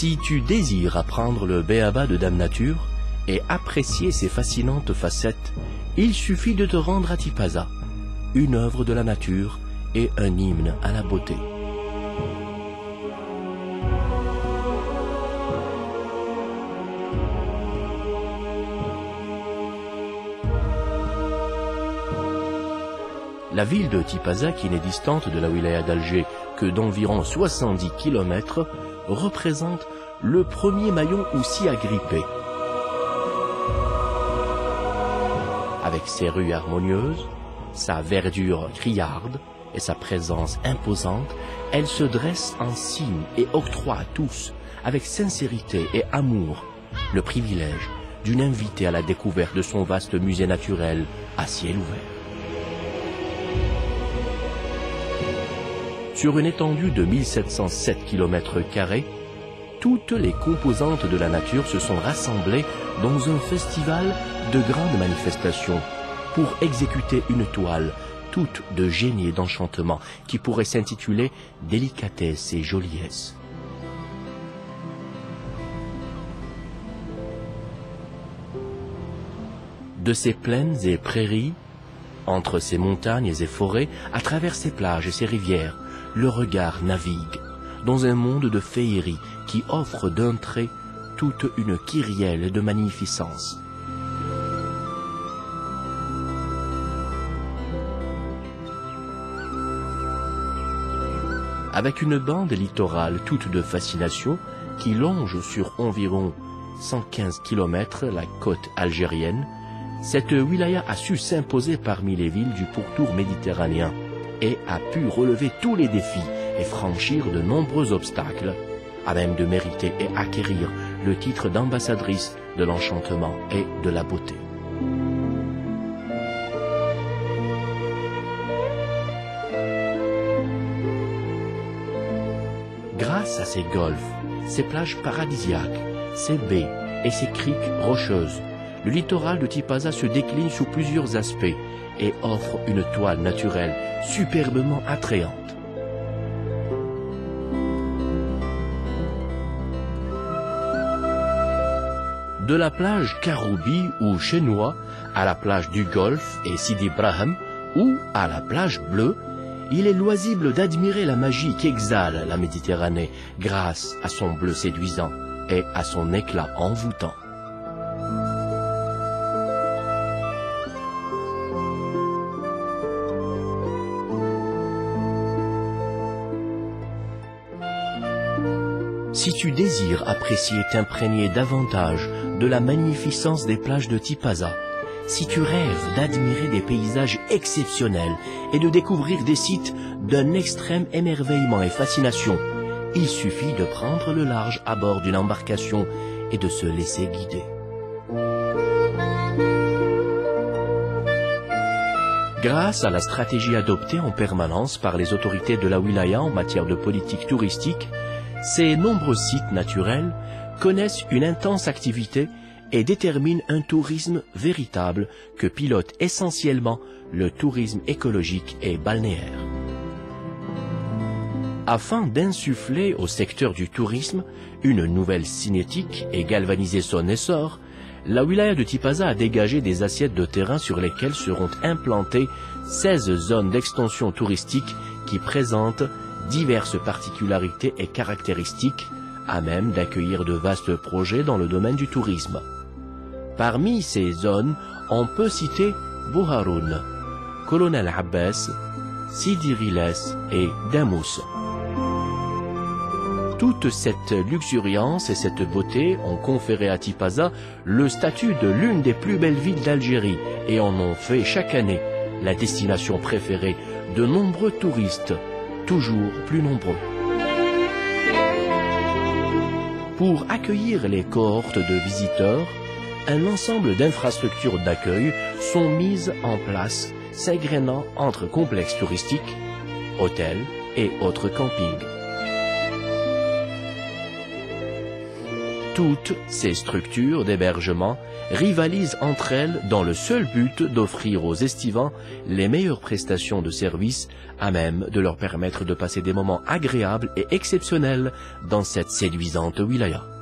Si tu désires apprendre le béaba de Dame Nature et apprécier ses fascinantes facettes, il suffit de te rendre à Tipaza, une œuvre de la nature et un hymne à la beauté. La ville de Tipaza, qui n'est distante de la wilaya d'Alger que d'environ 70 km, représente le premier maillon aussi agrippé. Avec ses rues harmonieuses, sa verdure criarde et sa présence imposante, elle se dresse en cime et octroie à tous, avec sincérité et amour, le privilège d'une invitée à la découverte de son vaste musée naturel à ciel ouvert. Sur une étendue de 1707 km², toutes les composantes de la nature se sont rassemblées dans un festival de grandes manifestations pour exécuter une toile toute de génie et d'enchantement qui pourrait s'intituler « Délicatesse et joliesse ». De ces plaines et prairies, entre ces montagnes et forêts, à travers ces plages et ces rivières, le regard navigue dans un monde de féerie qui offre d'un trait toute une kyrielle de magnificence. Avec une bande littorale toute de fascination qui longe sur environ 115 km la côte algérienne, cette wilaya a su s'imposer parmi les villes du pourtour méditerranéen et a pu relever tous les défis et franchir de nombreux obstacles, à même de mériter et acquérir le titre d'ambassadrice de l'enchantement et de la beauté. Grâce à ses golfs, ses plages paradisiaques, ses baies et ses criques rocheuses, le littoral de Tipaza se décline sous plusieurs aspects et offre une toile naturelle superbement attrayante. De la plage Karoubi ou Chenois à la plage du Golfe et Sidi Brahim ou à la plage Bleue, il est loisible d'admirer la magie qu'exhale la Méditerranée grâce à son bleu séduisant et à son éclat envoûtant. Si tu désires apprécier et t'imprégner davantage de la magnificence des plages de Tipaza, si tu rêves d'admirer des paysages exceptionnels et de découvrir des sites d'un extrême émerveillement et fascination, il suffit de prendre le large à bord d'une embarcation et de se laisser guider. Grâce à la stratégie adoptée en permanence par les autorités de la wilaya en matière de politique touristique, ces nombreux sites naturels connaissent une intense activité et déterminent un tourisme véritable que pilote essentiellement le tourisme écologique et balnéaire. Afin d'insuffler au secteur du tourisme une nouvelle cinétique et galvaniser son essor, la wilaya de Tipaza a dégagé des assiettes de terrain sur lesquelles seront implantées 16 zones d'extension touristique qui présentent diverses particularités et caractéristiques à même d'accueillir de vastes projets dans le domaine du tourisme. Parmi ces zones, on peut citer Bouharoun, Colonel Abbas, Sidi Riles et Damous. Toute cette luxuriance et cette beauté ont conféré à Tipaza le statut de l'une des plus belles villes d'Algérie et en ont fait chaque année la destination préférée de nombreux touristes, toujours plus nombreux. Pour accueillir les cohortes de visiteurs, un ensemble d'infrastructures d'accueil sont mises en place, s'égrenant entre complexes touristiques, hôtels et autres campings. Toutes ces structures d'hébergement rivalisent entre elles dans le seul but d'offrir aux estivants les meilleures prestations de services à même de leur permettre de passer des moments agréables et exceptionnels dans cette séduisante wilaya.